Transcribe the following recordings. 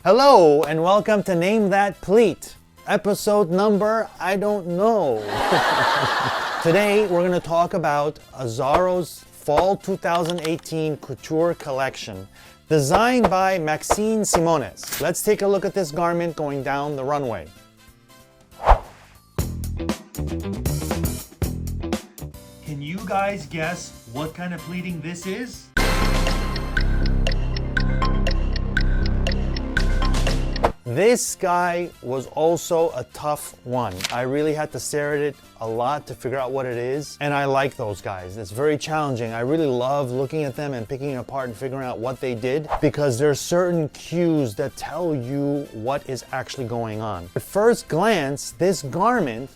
Hello and welcome to Name That Pleat. Episode number, I don't know. Today we're going to talk about Azzaro's Fall 2018 Couture collection, designed by Maxine Simones. Let's take a look at this garment going down the runway. Can you guys guess what kind of pleating this is? This guy was also a tough one. I really had to stare at it a lot to figure out what it is, and I like those guys. It's very challenging. I really love looking at them and picking it apart and figuring out what they did, because there's certain cues that tell you what is actually going on. At first glance, this garment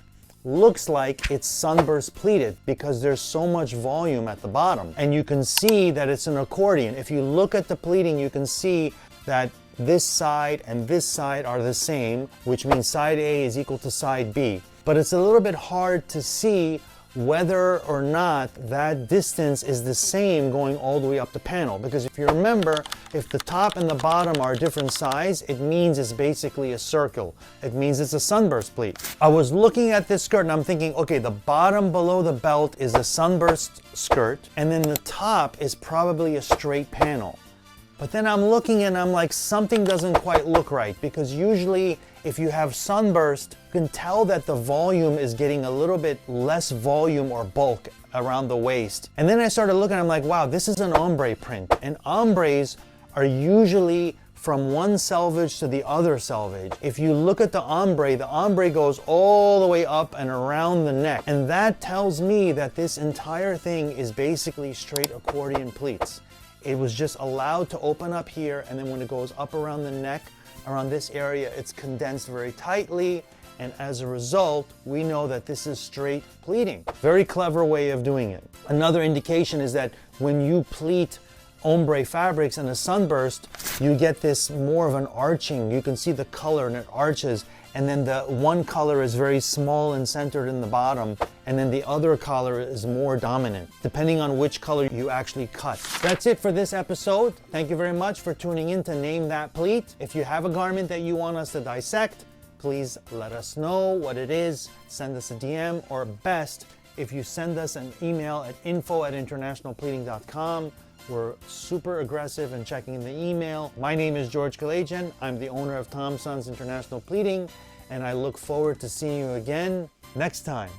looks like it's sunburst pleated because there's so much volume at the bottom, and you can see that it's an accordion. If you look at the pleating, you can see that this side and this side are the same, which means side A is equal to side B. But it's a little bit hard to see whether or not that distance is the same going all the way up the panel. Because if you remember, if the top and the bottom are a different size, it means it's basically a circle. It means it's a sunburst pleat. I was looking at this skirt and I'm thinking, okay, the bottom below the belt is a sunburst skirt, and then the top is probably a straight panel. But then I'm looking and I'm like, something doesn't quite look right, because usually if you have sunburst, you can tell that the volume is getting a little bit less volume or bulk around the waist. And then I started looking, I'm like, wow, this is an ombre print. And ombres are usually from one selvage to the other selvage. If you look at the ombre goes all the way up and around the neck. And that tells me that this entire thing is basically straight accordion pleats. It was just allowed to open up here, and then when it goes up around the neck, around this area, it's condensed very tightly, and as a result, we know that this is straight pleating. Very clever way of doing it. Another indication is that when you pleat ombre fabrics in a sunburst, you get this more of an arching. You can see the color and it arches, and then the one color is very small and centered in the bottom, and then the other color is more dominant, depending on which color you actually cut. That's it for this episode. Thank you very much for tuning in to Name That Pleat. If you have a garment that you want us to dissect, please let us know what it is. Send us a DM, or best, if you send us an email at info@internationalpleating.com. We're super aggressive in checking the email. My name is George Kalajian. I'm the owner of Tom Sons International Pleating, and I look forward to seeing you again next time.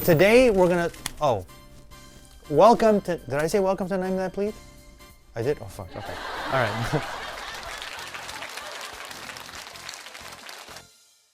Today we're gonna, welcome to, did I say welcome to Name That Pleat? I did? Oh fuck, okay. All right.